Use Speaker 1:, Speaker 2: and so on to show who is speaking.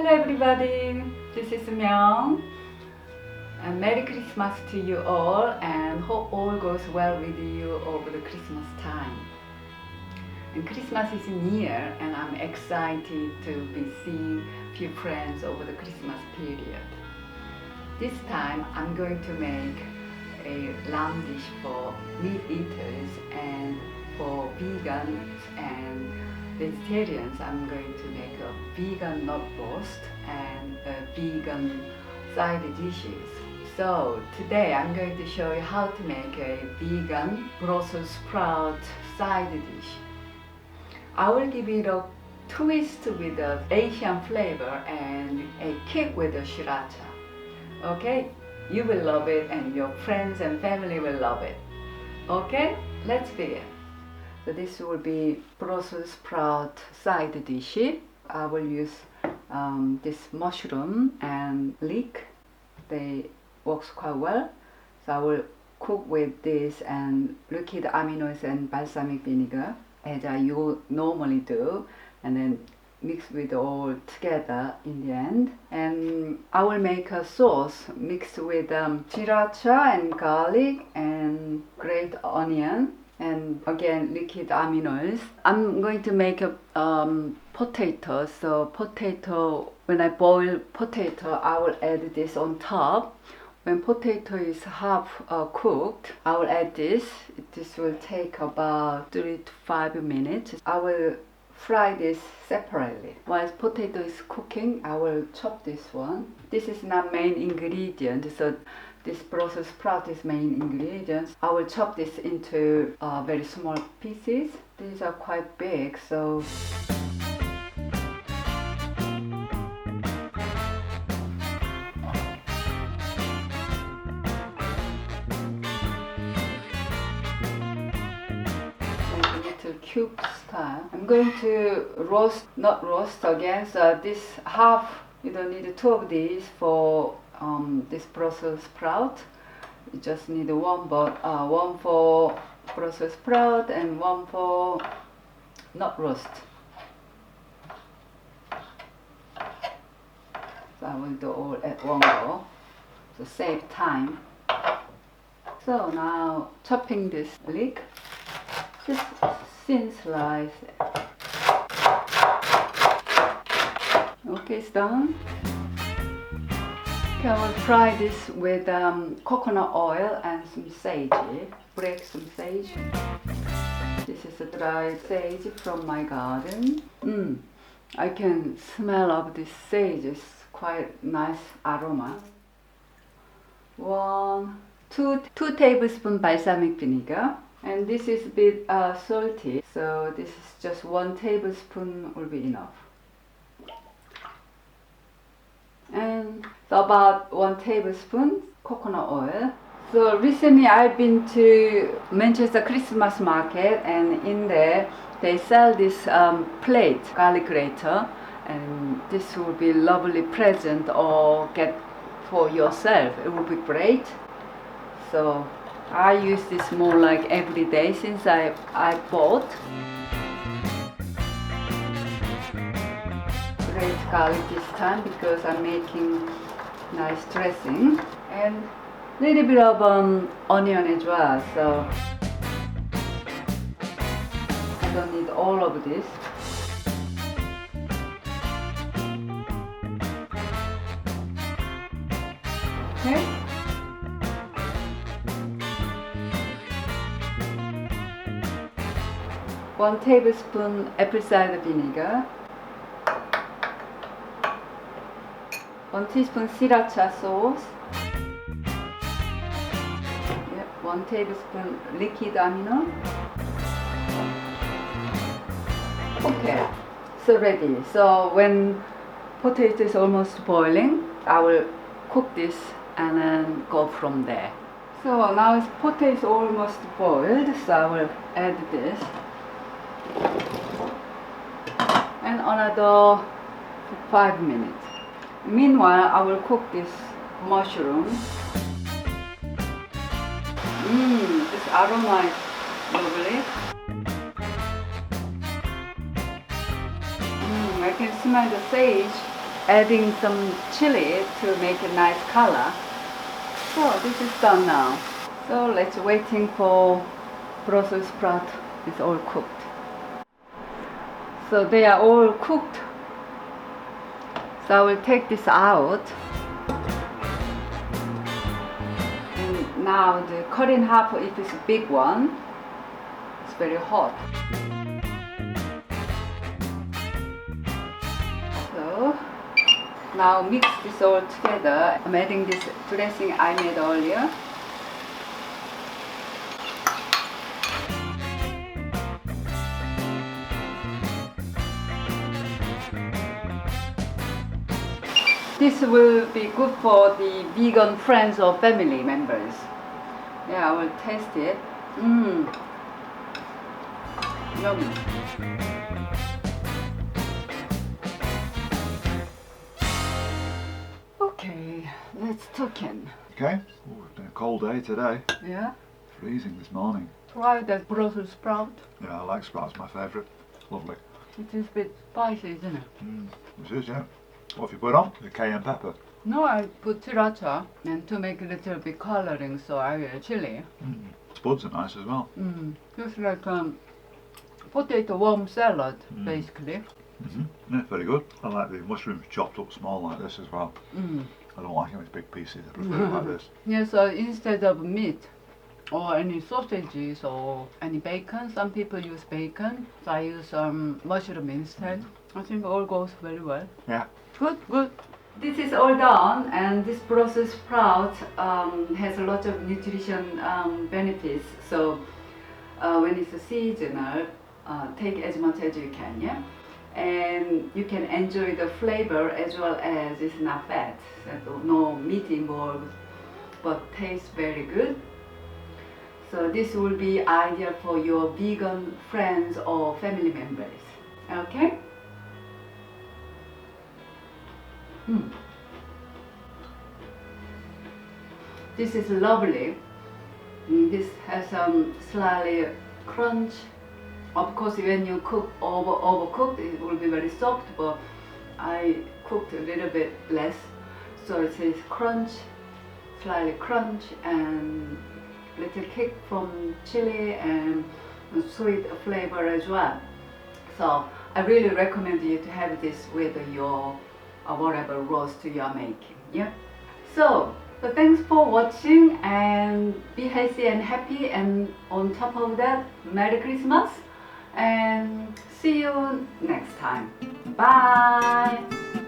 Speaker 1: Hello everybody, this is Myung. And Merry Christmas to you all and hope all goes well with you over the Christmas time. And Christmas is near and I'm excited to be seeing few friends over the Christmas period. This time I'm going to make a lamb dish for meat eaters and for vegans and vegetarians. I'm going to make a vegan nut roast and a vegan side dishes. So today I'm going to show you how to make a vegan Brussel sprout side dish. I will give it a twist with the Asian flavor and a kick with the sriracha. Okay? You will love it and your friends and family will love it. Okay? Let's begin. So this will be Brussels sprout side dish. I will use this mushroom and leek. They works quite well. So I will cook with this and liquid aminos and balsamic vinegar as I normally do, and then mix with all together in the end. And I will make a sauce mixed with sriracha and garlic and grated onion and again liquid aminos. I'm going to make a potato. So potato, when I boil potato, I will add this on top. When potato is half cooked, I will add this. This will take about 3 to 5 minutes. I will fry this separately. While potato is cooking, I will chop this one. This is not main ingredient, so this Brussels sprout is main ingredient. I will chop this into very small pieces. These are quite big, so cube style. I'm going to not roast again, so this half, you don't need 2 of these for this Brussels sprout. You just need one for Brussels sprout and one for not roast. So I will do all at one go to save time. So now chopping this leek, just thin slice. Okay, it's done. Okay, I will fry this with coconut oil and some sage. Break some sage. This is a dried sage from my garden. I can smell of this sage. It's quite nice aroma. 2 tablespoons balsamic vinegar. And this is a bit salty, so this is just 1 tablespoon will be enough. And so about 1 tablespoon coconut oil. So recently I've been to Manchester Christmas market, and in there they sell this plate, garlic grater, and this will be lovely present or get for yourself. It will be great. So I use this more like every day since I bought. Great garlic this time because I'm making nice dressing and little bit of onion as well. So I don't need all of this. Okay. 1 tablespoon apple cider vinegar, 1 teaspoon sriracha sauce, 1 tablespoon liquid amino. Okay, so ready. So when potato is almost boiling, I will cook this and then go from there. So now potato is almost boiled, so I will add this. And another 5 minutes. Meanwhile, I will cook this mushroom. This aroma is lovely. I can smell the sage adding some chili to make a nice color. So this is done now. So let's waiting for Brussels sprout. It's all cooked. So they are all cooked. So I will take this out. And now the cut in half if it's a big one. It's very hot. So now mix this all together. I'm adding this dressing I made earlier. This will be good for the vegan friends or family members. Yeah, I will taste it. Yummy. Okay, let's tuck in.
Speaker 2: Okay, oh, it's been a cold day today.
Speaker 1: Yeah?
Speaker 2: Freezing this morning.
Speaker 1: Try that Brussels sprout.
Speaker 2: Yeah, I like sprouts, my favourite. Lovely.
Speaker 1: It is a bit spicy, isn't it?
Speaker 2: It is, yeah. What have you put on? The cayenne pepper.
Speaker 1: No, I put sriracha and to make a little bit coloring, so I add chili.
Speaker 2: Spuds are nice as well.
Speaker 1: Just like potato warm salad, basically.
Speaker 2: Yeah, very good. I like the mushrooms chopped up small like this as well. I don't like them as big pieces, I prefer it like this.
Speaker 1: Yeah, so instead of meat or any sausages or any bacon, some people use bacon, so I use mushroom instead. I think all goes very well.
Speaker 2: Yeah.
Speaker 1: Good, good. This is all done, and this Brussels sprout has a lot of nutrition benefits. So when it's seasonal, take as much as you can, yeah? And you can enjoy the flavor as well as it's not fat, so no meat involved, but tastes very good. So this will be ideal for your vegan friends or family members. Okay? This is lovely. This has some slightly crunch. Of course, when you cook overcooked, it will be very soft, but I cooked a little bit less, so it says crunch, slightly crunch, and little kick from chili and sweet flavor as well. So I really recommend you to have this with your whatever roast you are making. Yeah. So thanks for watching, and be healthy and happy, and on top of that, Merry Christmas, and see you next time. Bye.